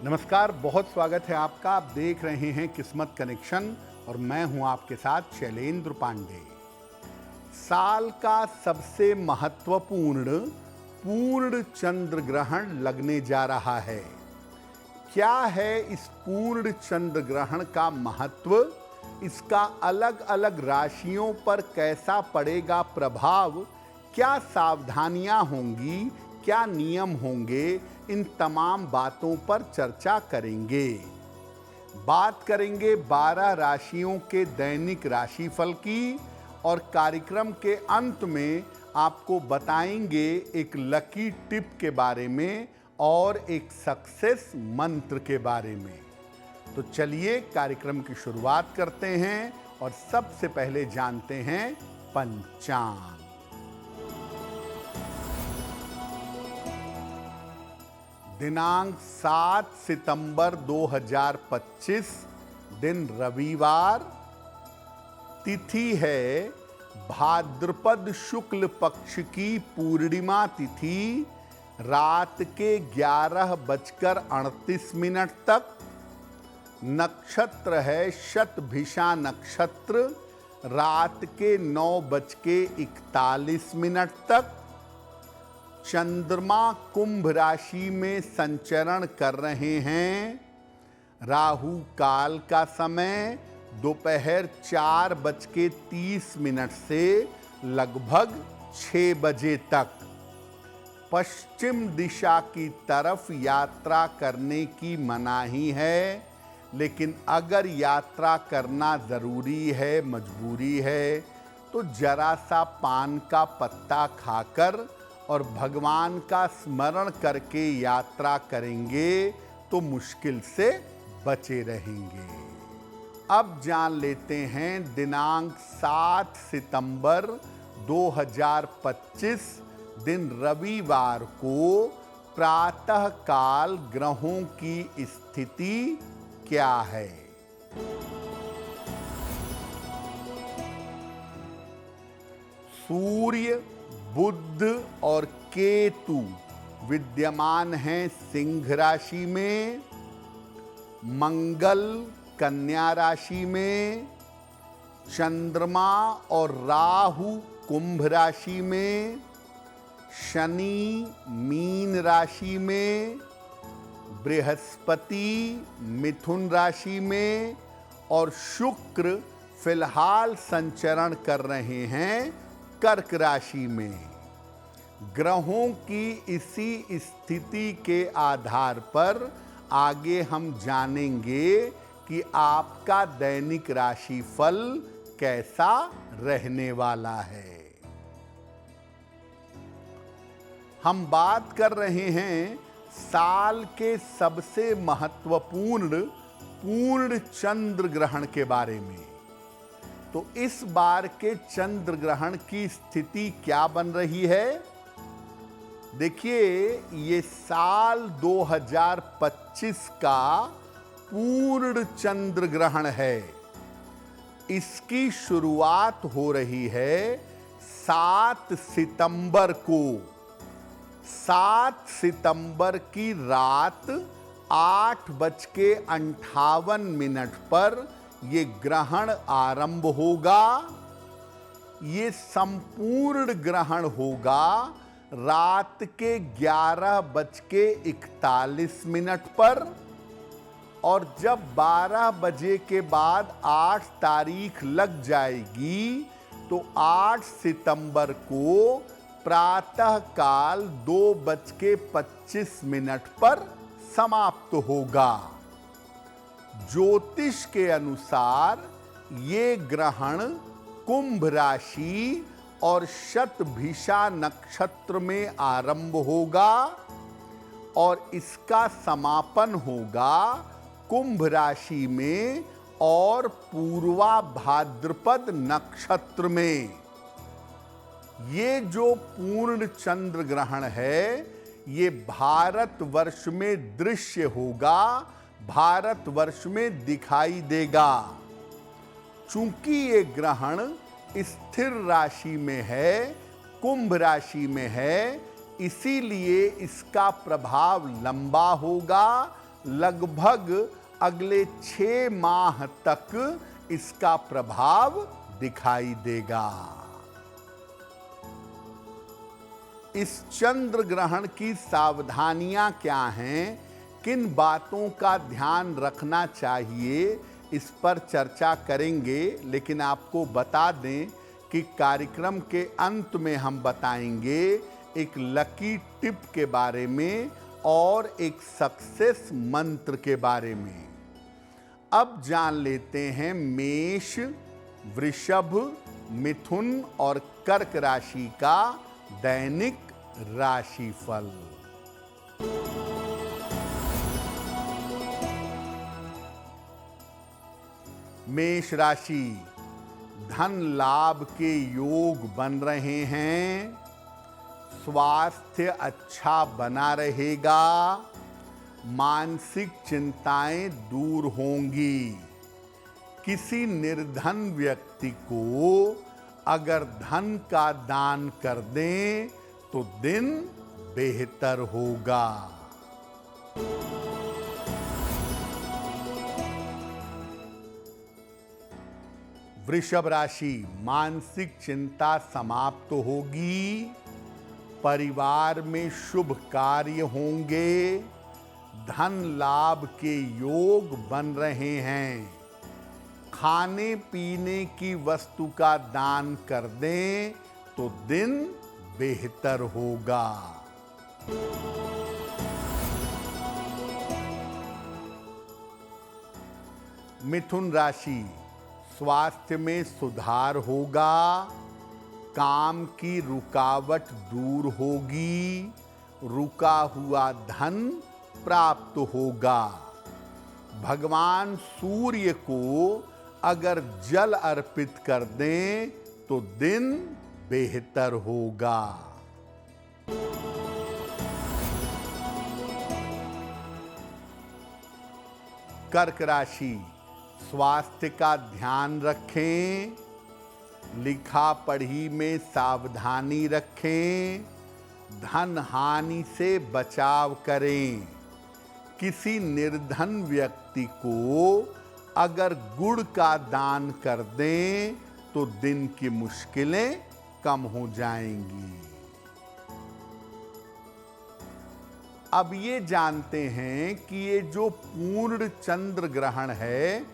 नमस्कार, बहुत स्वागत है आपका। आप देख रहे हैं किस्मत कनेक्शन और मैं हूं आपके साथ शैलेंद्र पांडे। साल का सबसे महत्वपूर्ण पूर्ण चंद्र ग्रहण लगने जा रहा है। क्या है इस पूर्ण चंद्र ग्रहण का महत्व? इसका अलग अलग राशियों पर कैसा पड़ेगा प्रभाव? क्या सावधानियां होंगी, क्या नियम होंगे, इन तमाम बातों पर चर्चा करेंगे। बात करेंगे 12 राशियों के दैनिक राशिफल की और कार्यक्रम के अंत में आपको बताएंगे एक लकी टिप के बारे में और एक सक्सेस मंत्र के बारे में। तो चलिए कार्यक्रम की शुरुआत करते हैं और सबसे पहले जानते हैं पंचांग। दिनांक 7 सितंबर 2025, दिन रविवार, तिथि है भाद्रपद शुक्ल पक्ष की पूर्णिमा तिथि, रात के 11:38 तक। नक्षत्र है शतभिषा नक्षत्र, रात के 9:41 तक। चंद्रमा कुंभ राशि में संचरण कर रहे हैं। राहु काल का समय दोपहर 4:30 से लगभग 6 बजे तक। पश्चिम दिशा की तरफ यात्रा करने की मनाही है, लेकिन अगर यात्रा करना ज़रूरी है, मजबूरी है, तो जरा सा पान का पत्ता खाकर और भगवान का स्मरण करके यात्रा करेंगे तो मुश्किल से बचे रहेंगे। अब जान लेते हैं दिनांक 7 सितंबर 2025, दिन रविवार को प्रातः काल ग्रहों की स्थिति क्या है। सूर्य, बुध और केतु विद्यमान हैं सिंह राशि में। मंगल कन्या राशि में। चंद्रमा और राहु कुंभ राशि में। शनि मीन राशि में। बृहस्पति मिथुन राशि में और शुक्र फिलहाल संचरण कर रहे हैं कर्क राशि में। ग्रहों की इसी स्थिति के आधार पर आगे हम जानेंगे कि आपका दैनिक राशिफल कैसा रहने वाला है। हम बात कर रहे हैं साल के सबसे महत्वपूर्ण पूर्ण चंद्र ग्रहण के बारे में। तो इस बार के चंद्र ग्रहण की स्थिति क्या बन रही है? देखिए, ये साल 2025 का पूर्ण चंद्र ग्रहण है। इसकी शुरुआत हो रही है 7 सितंबर को। 7 सितंबर की रात 8:58 पर ये ग्रहण आरंभ होगा। ये संपूर्ण ग्रहण होगा रात के 11:41 पर, और जब 12 बजे के बाद 8 तारीख लग जाएगी तो 8 सितंबर को प्रातः काल 2:25 पर समाप्त होगा। ज्योतिष के अनुसार ये ग्रहण कुंभ राशि और शतभिषा नक्षत्र में आरंभ होगा और इसका समापन होगा कुंभ राशि में और पूर्वा भाद्रपद नक्षत्र में। ये जो पूर्ण चंद्र ग्रहण है, ये भारतवर्ष में दृश्य होगा, भारतवर्ष में दिखाई देगा। चूंकि ये ग्रहण स्थिर राशि में है, कुंभ राशि में है, इसीलिए इसका प्रभाव लंबा होगा, लगभग अगले 6 माह तक इसका प्रभाव दिखाई देगा। इस चंद्र ग्रहण की सावधानियां क्या हैं, किन बातों का ध्यान रखना चाहिए, इस पर चर्चा करेंगे। लेकिन आपको बता दें कि कार्यक्रम के अंत में हम बताएंगे एक लकी टिप के बारे में और एक सक्सेस मंत्र के बारे में। अब जान लेते हैं मेष, वृषभ, मिथुन और कर्क राशि का दैनिक राशिफल। मेष राशि, धन लाभ के योग बन रहे हैं, स्वास्थ्य अच्छा बना रहेगा, मानसिक चिंताएं दूर होंगी। किसी निर्धन व्यक्ति को अगर धन का दान कर दें तो दिन बेहतर होगा। वृषभ राशि, मानसिक चिंता समाप्त होगी, परिवार में शुभ कार्य होंगे, धन लाभ के योग बन रहे हैं। खाने पीने की वस्तु का दान कर दें तो दिन बेहतर होगा। मिथुन राशि, स्वास्थ्य में सुधार होगा, काम की रुकावट दूर होगी, रुका हुआ धन प्राप्त होगा। भगवान सूर्य को अगर जल अर्पित कर दें तो दिन बेहतर होगा। कर्क राशि, स्वास्थ्य का ध्यान रखें, लिखा पढ़ी में सावधानी रखें, धन हानि से बचाव करें। किसी निर्धन व्यक्ति को अगर गुड़ का दान कर दें तो दिन की मुश्किलें कम हो जाएंगी। अब ये जानते हैं कि ये जो पूर्ण चंद्र ग्रहण है,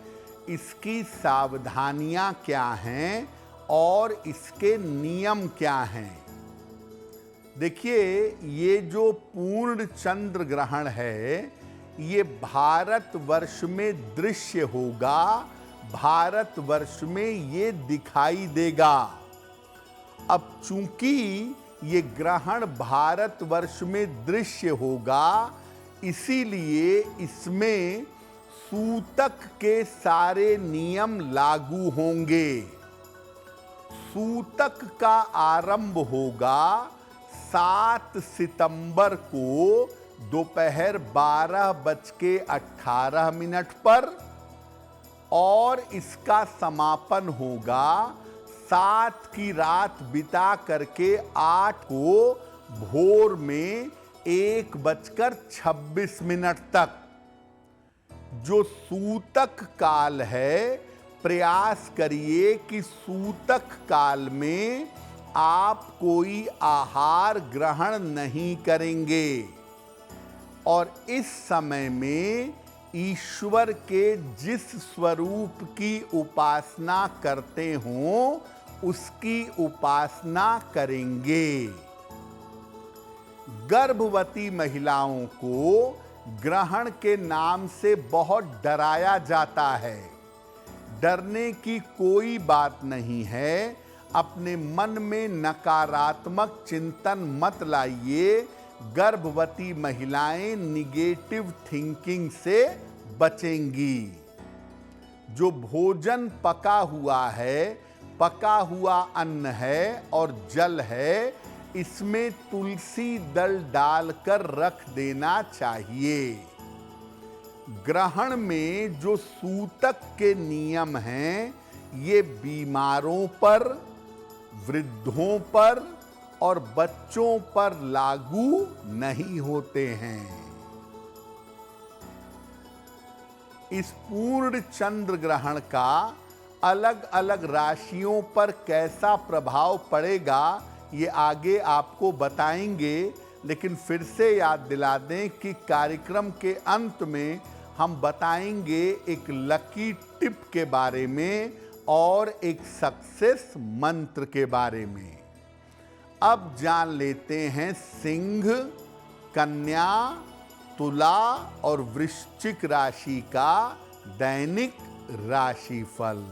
इसकी सावधानियां क्या हैं और इसके नियम क्या हैं। देखिए, ये जो पूर्ण चंद्र ग्रहण है, ये भारतवर्ष में दृश्य होगा, भारतवर्ष में ये दिखाई देगा। अब चूंकि ये ग्रहण भारतवर्ष में दृश्य होगा, इसीलिए इसमें सूतक के सारे नियम लागू होंगे। सूतक का आरंभ होगा 7 सितंबर को दोपहर 12:18 पर और इसका समापन होगा 7 की रात बिता करके 8 को भोर में 1:26 तक। जो सूतक काल है, प्रयास करिए कि सूतक काल में आप कोई आहार ग्रहण नहीं करेंगे और इस समय में ईश्वर के जिस स्वरूप की उपासना करते हों उसकी उपासना करेंगे। गर्भवती महिलाओं को ग्रहण के नाम से बहुत डराया जाता है। डरने की कोई बात नहीं है। अपने मन में नकारात्मक चिंतन मत लाइए। गर्भवती महिलाएं निगेटिव थिंकिंग से बचेंगी। जो भोजन पका हुआ है, पका हुआ अन्न है और जल है, इसमें तुलसी दल डालकर रख देना चाहिए। ग्रहण में जो सूतक के नियम हैं, ये बीमारों पर, वृद्धों पर और बच्चों पर लागू नहीं होते हैं। इस पूर्ण चंद्र ग्रहण का अलग अलग राशियों पर कैसा प्रभाव पड़ेगा ये आगे आपको बताएंगे, लेकिन फिर से याद दिला दें कि कार्यक्रम के अंत में हम बताएंगे एक लकी टिप के बारे में और एक सक्सेस मंत्र के बारे में। अब जान लेते हैं सिंह, कन्या, तुला और वृश्चिक राशि का दैनिक राशिफल।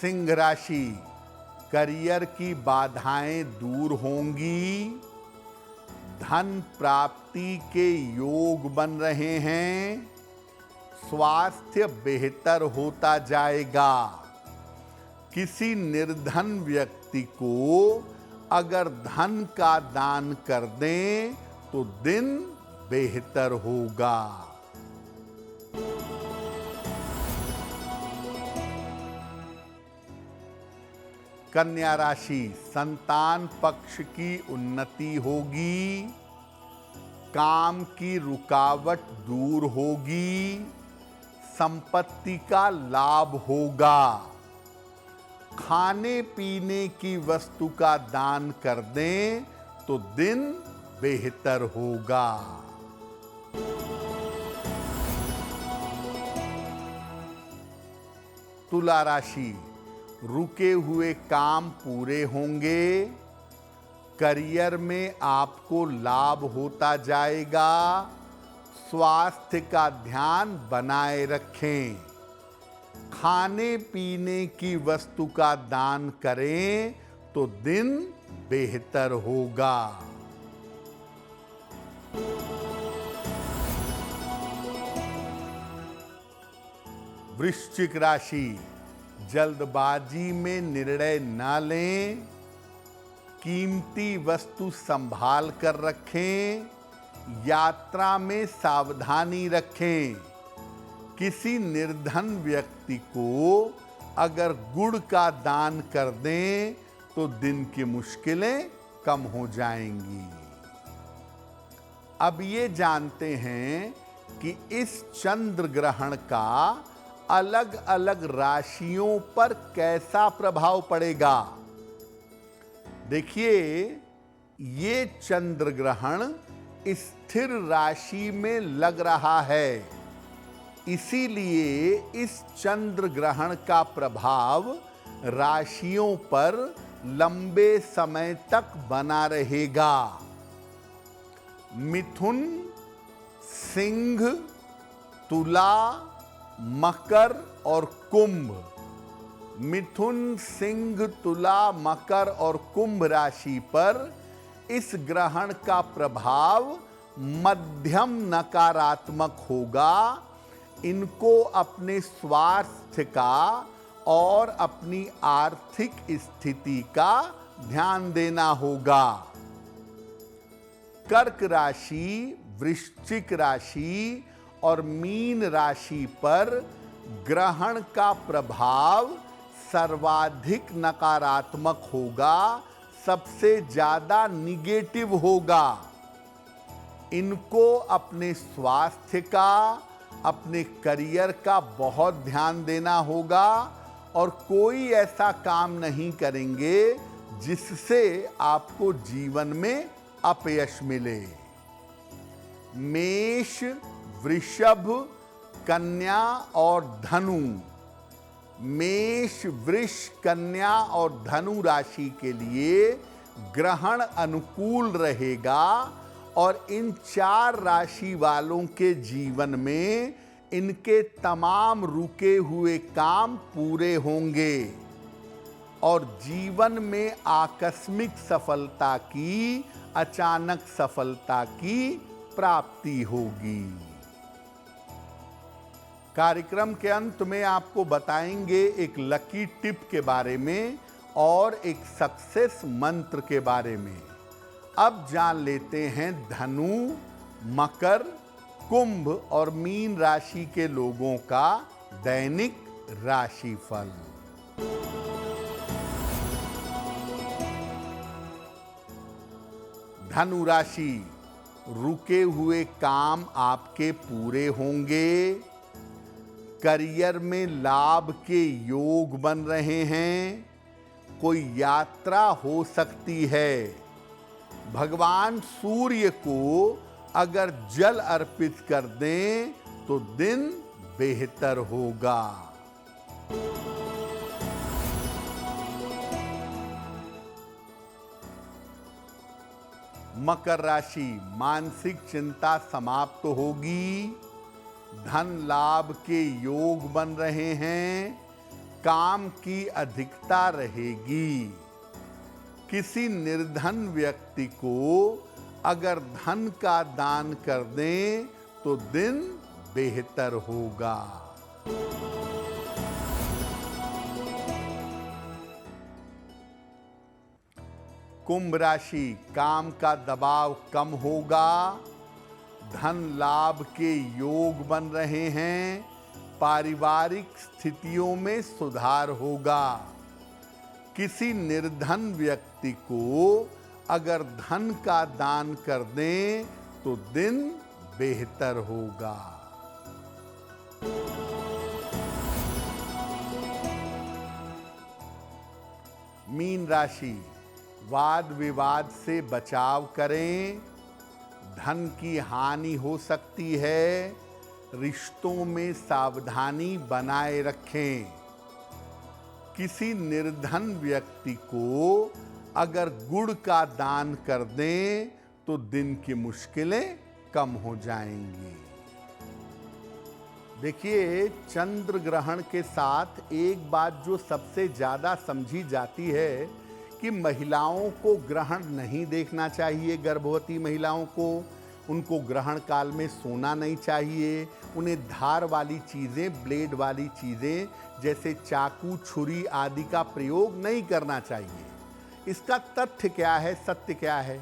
सिंह राशि, करियर की बाधाएं दूर होंगी, धन प्राप्ति के योग बन रहे हैं, स्वास्थ्य बेहतर होता जाएगा। किसी निर्धन व्यक्ति को अगर धन का दान कर दें तो दिन बेहतर होगा। कन्या राशि, संतान पक्ष की उन्नति होगी, काम की रुकावट दूर होगी, संपत्ति का लाभ होगा। खाने पीने की वस्तु का दान कर दें तो दिन बेहतर होगा। तुला राशि, रुके हुए काम पूरे होंगे, करियर में आपको लाभ होता जाएगा, स्वास्थ्य का ध्यान बनाए रखें, खाने पीने की वस्तु का दान करें तो दिन बेहतर होगा। वृश्चिक राशि, जल्दबाजी में निर्णय न लें, कीमती वस्तु संभाल कर रखें, यात्रा में सावधानी रखें। किसी निर्धन व्यक्ति को अगर गुड़ का दान कर दें तो दिन की मुश्किलें कम हो जाएंगी। अब ये जानते हैं कि इस चंद्र ग्रहण का अलग अलग राशियों पर कैसा प्रभाव पड़ेगा। देखिए, ये चंद्र ग्रहण स्थिर राशि में लग रहा है, इसीलिए इस चंद्र ग्रहण का प्रभाव राशियों पर लंबे समय तक बना रहेगा। मिथुन, सिंह, तुला, मकर और कुंभ। मिथुन, सिंह, तुला, मकर और कुंभ राशि पर इस ग्रहण का प्रभाव मध्यम नकारात्मक होगा। इनको अपने स्वास्थ्य का और अपनी आर्थिक स्थिति का ध्यान देना होगा। कर्क राशि, वृश्चिक राशि और मीन राशि पर ग्रहण का प्रभाव सर्वाधिक नकारात्मक होगा, सबसे ज्यादा निगेटिव होगा। इनको अपने स्वास्थ्य का, अपने करियर का बहुत ध्यान देना होगा और कोई ऐसा काम नहीं करेंगे जिससे आपको जीवन में अपयश मिले। मेष, वृषभ, कन्या और धनु। मेष, वृष, कन्या और धनु राशि के लिए ग्रहण अनुकूल रहेगा और इन चार राशि वालों के जीवन में इनके तमाम रुके हुए काम पूरे होंगे और जीवन में आकस्मिक सफलता की, अचानक सफलता की प्राप्ति होगी। कार्यक्रम के अंत में आपको बताएंगे एक लकी टिप के बारे में और एक सक्सेस मंत्र के बारे में। अब जान लेते हैं धनु, मकर, कुंभ और मीन राशि के लोगों का दैनिक राशिफल। धनु राशि, रुके हुए काम आपके पूरे होंगे। करियर में लाभ के योग बन रहे हैं। कोई यात्रा हो सकती है। भगवान सूर्य को अगर जल अर्पित कर दें तो दिन बेहतर होगा। मकर राशि, मानसिक चिंता समाप्त होगी। धन लाभ के योग बन रहे हैं। काम की अधिकता रहेगी। किसी निर्धन व्यक्ति को अगर धन का दान कर दें तो दिन बेहतर होगा। कुंभ राशि, काम का दबाव कम होगा। धन लाभ के योग बन रहे हैं। पारिवारिक स्थितियों में सुधार होगा। किसी निर्धन व्यक्ति को अगर धन का दान कर दें तो दिन बेहतर होगा। मीन राशि, वाद विवाद से बचाव करें। धन की हानि हो सकती है। रिश्तों में सावधानी बनाए रखें। किसी निर्धन व्यक्ति को अगर गुड़ का दान कर दें तो दिन की मुश्किलें कम हो जाएंगी। देखिए, चंद्र ग्रहण के साथ एक बात जो सबसे ज्यादा समझी जाती है कि महिलाओं को ग्रहण नहीं देखना चाहिए। गर्भवती महिलाओं को, उनको ग्रहण काल में सोना नहीं चाहिए। उन्हें धार वाली चीज़ें, ब्लेड वाली चीज़ें जैसे चाकू, छुरी आदि का प्रयोग नहीं करना चाहिए। इसका तथ्य क्या है, सत्य क्या है?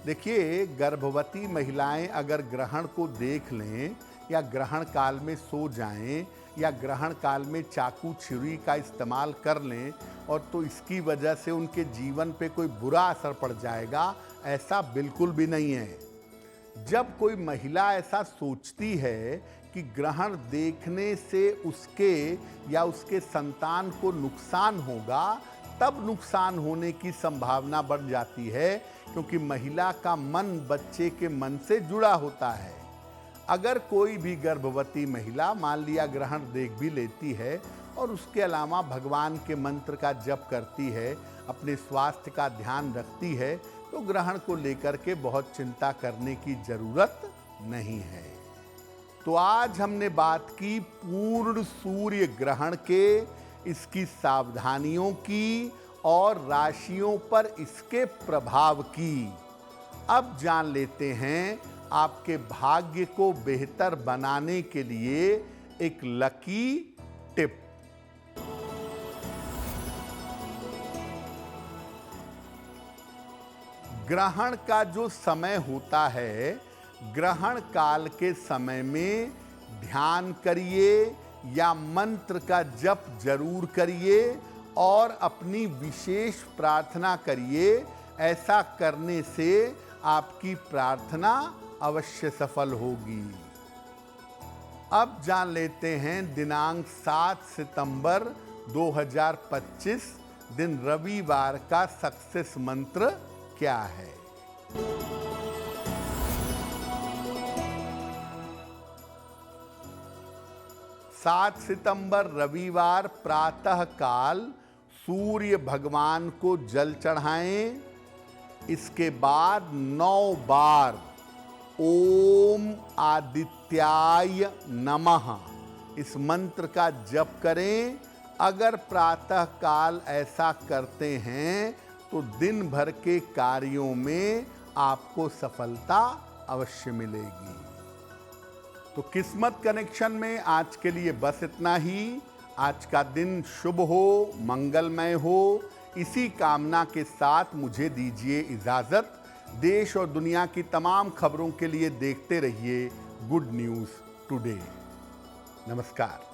देखिए, गर्भवती महिलाएं अगर ग्रहण को देख लें या ग्रहण काल में सो जाएं या ग्रहण काल में चाकू छुरी का इस्तेमाल कर लें और तो इसकी वजह से उनके जीवन पे कोई बुरा असर पड़ जाएगा, ऐसा बिल्कुल भी नहीं है। जब कोई महिला ऐसा सोचती है कि ग्रहण देखने से उसके या उसके संतान को नुकसान होगा, तब नुकसान होने की संभावना बढ़ जाती है, क्योंकि महिला का मन बच्चे के मन से जुड़ा होता है। अगर कोई भी गर्भवती महिला मान लिया ग्रहण देख भी लेती है और उसके अलावा भगवान के मंत्र का जप करती है, अपने स्वास्थ्य का ध्यान रखती है, तो ग्रहण को लेकर के बहुत चिंता करने की जरूरत नहीं है। तो आज हमने बात की पूर्ण सूर्य ग्रहण के, इसकी सावधानियों की और राशियों पर इसके प्रभाव की। अब जान लेते हैं आपके भाग्य को बेहतर बनाने के लिए एक लकी टिप। ग्रहण का जो समय होता है, ग्रहण काल के समय में ध्यान करिए या मंत्र का जप जरूर करिए और अपनी विशेष प्रार्थना करिए। ऐसा करने से आपकी प्रार्थना अवश्य सफल होगी। अब जान लेते हैं दिनांक 7 सितंबर 2025 दिन रविवार का सक्सेस मंत्र क्या है। 7 सितंबर रविवार प्रातः काल सूर्य भगवान को जल चढ़ाएं। इसके बाद 9 बार ओम आदित्याय नमः इस मंत्र का जप करें। अगर प्रातः काल ऐसा करते हैं तो दिन भर के कार्यों में आपको सफलता अवश्य मिलेगी। तो किस्मत कनेक्शन में आज के लिए बस इतना ही। आज का दिन शुभ हो, मंगलमय हो, इसी कामना के साथ मुझे दीजिए इजाजत। देश और दुनिया की तमाम खबरों के लिए देखते रहिए गुड न्यूज़ टुडे। नमस्कार।